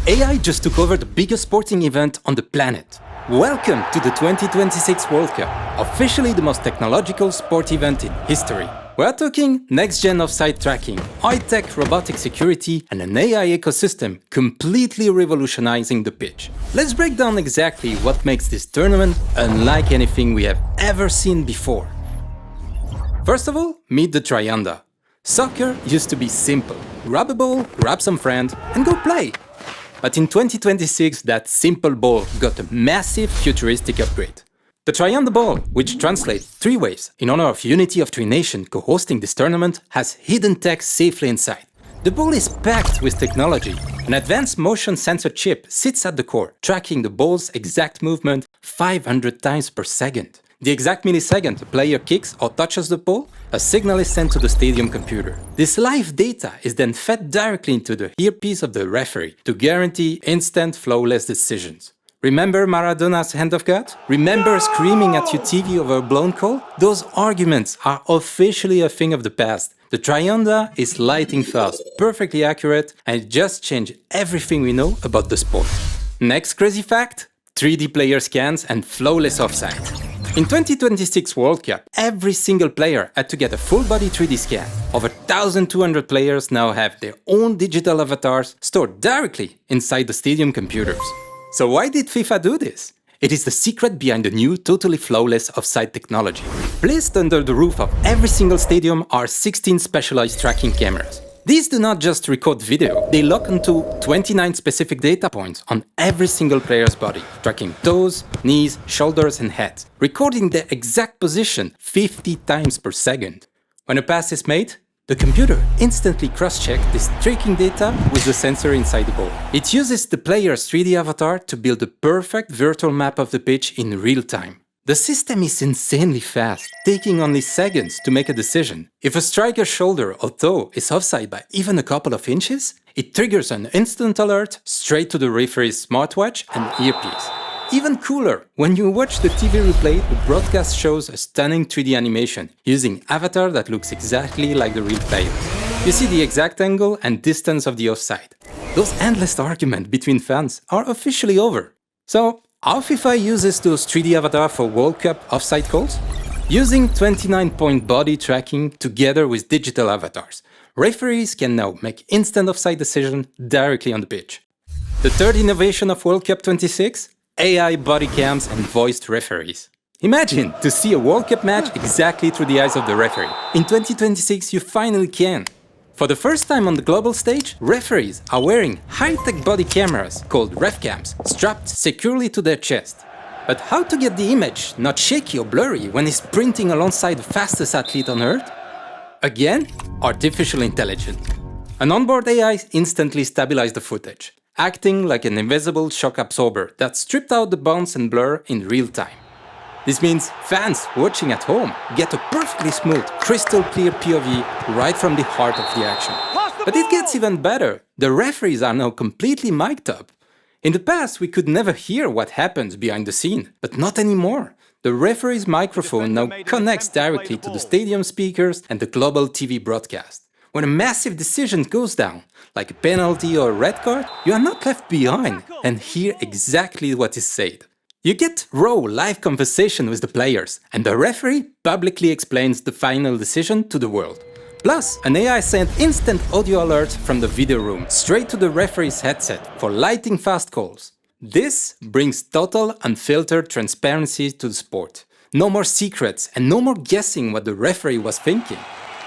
AI just took over the biggest sporting event on the planet. Welcome to the 2026 World Cup, officially the most technological sport event in history. We're talking next-gen offside tracking, high-tech robotic security, and an AI ecosystem completely revolutionizing the pitch. Let's break down exactly what makes this tournament unlike anything we have ever seen before. First of all, meet the Trionda. Soccer used to be simple. Grab a ball, grab some friend, and go play. But in 2026, that simple ball got a massive futuristic upgrade. The Trionda Ball, which translates 3 waves in honor of Unity of 3 Nations co-hosting this tournament, has hidden text safely inside. The ball is packed with technology. An advanced motion sensor chip sits at the core, tracking the ball's exact movement 500 times per second. The exact millisecond a player kicks or touches the ball, a signal is sent to the stadium computer. This live data is then fed directly into the earpiece of the referee to guarantee instant, flawless decisions. Remember Maradona's hand of God? Remember screaming at your TV over a blown call? Those arguments are officially a thing of the past. The Trionda is lightning fast, perfectly accurate, and it just changed everything we know about the sport. Next crazy fact? 3D player scans and flawless offside. In 2026 World Cup, every single player had to get a full-body 3D scan. Over 1,200 players now have their own digital avatars stored directly inside the stadium computers. So why did FIFA do this? It is the secret behind the new totally flawless offside technology. Placed under the roof of every single stadium are 16 specialized tracking cameras. These do not just record video, they lock onto 29 specific data points on every single player's body, tracking toes, knees, shoulders and head, recording their exact position 50 times per second. When a pass is made, the computer instantly cross-checks this tracking data with the sensor inside the ball. It uses the player's 3D avatar to build a perfect virtual map of the pitch in real time. The system is insanely fast, taking only seconds to make a decision. If a striker's shoulder or toe is offside by even a couple of inches, it triggers an instant alert straight to the referee's smartwatch and earpiece. Even cooler, when you watch the TV replay, the broadcast shows a stunning 3D animation using avatar that looks exactly like the real players. You see the exact angle and distance of the offside. Those endless arguments between fans are officially over. So, how FIFA uses those 3D avatars for World Cup offside calls? Using 29-point body tracking together with digital avatars, referees can now make instant offside decisions directly on the pitch. The third innovation of World Cup 26? AI body cams and voiced referees. Imagine to see a World Cup match exactly through the eyes of the referee. In 2026 you finally can. For the first time on the global stage, referees are wearing high-tech body cameras called RefCams strapped securely to their chest. But how to get the image not shaky or blurry when he's sprinting alongside the fastest athlete on Earth? Again, artificial intelligence. An onboard AI instantly stabilizes the footage, acting like an invisible shock absorber that stripped out the bounce and blur in real time. This means fans watching at home get a perfectly smooth, crystal clear POV right from the heart of the action. But it gets even better. The referees are now completely mic'd up. In the past, we could never hear what happens behind the scene, but not anymore. The referee's microphone now connects directly to the stadium speakers and the global TV broadcast. When a massive decision goes down, like a penalty or a red card, you are not left behind and hear exactly what is said. You get raw live conversation with the players, and the referee publicly explains the final decision to the world. Plus, an AI sent instant audio alert from the video room straight to the referee's headset for lightning fast calls. This brings total unfiltered transparency to the sport. No more secrets and no more guessing what the referee was thinking.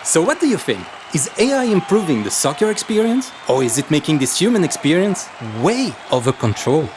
So what do you think? Is AI improving the soccer experience? Or is it making this human experience way over-controlled?